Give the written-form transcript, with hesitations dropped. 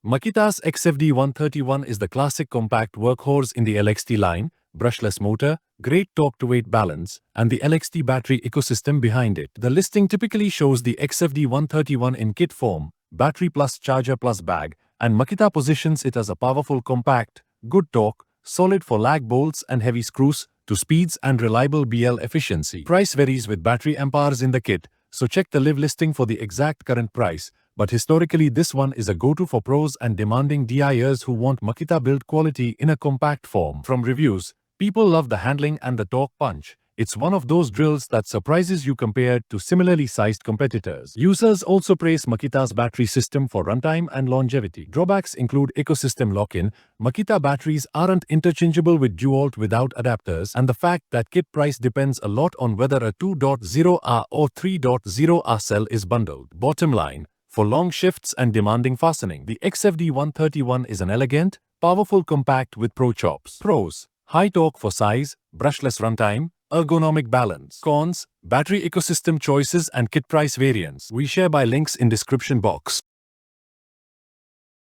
Makita's XFD131 is the classic compact workhorse in the LXT line, brushless motor, great torque-to-weight balance, and the LXT battery ecosystem behind it. The listing typically shows the XFD131 in kit form, battery plus charger plus bag, and Makita positions it as a powerful compact, good torque, solid for lag bolts and heavy screws, to speeds and reliable BL efficiency. Price varies with battery amperes in the kit, so check the live listing for the exact current price. But historically this one is a go-to for pros and demanding DIers who want Makita build quality in a compact form. From reviews, people love the handling and the torque punch. It's one of those drills that surprises you compared to similarly sized competitors. Users also praise Makita's battery system for runtime and longevity. Drawbacks include ecosystem lock-in, Makita batteries aren't interchangeable with DEWALT without adapters, and the fact that kit price depends a lot on whether a 2.0R or 3.0R cell is bundled. Bottom line, for long shifts and demanding fastening, the XFD131 is an elegant, powerful compact with pro chops. Pros: high torque for size, brushless runtime, ergonomic balance. Cons: battery ecosystem choices and kit price variance. We share by links in description box.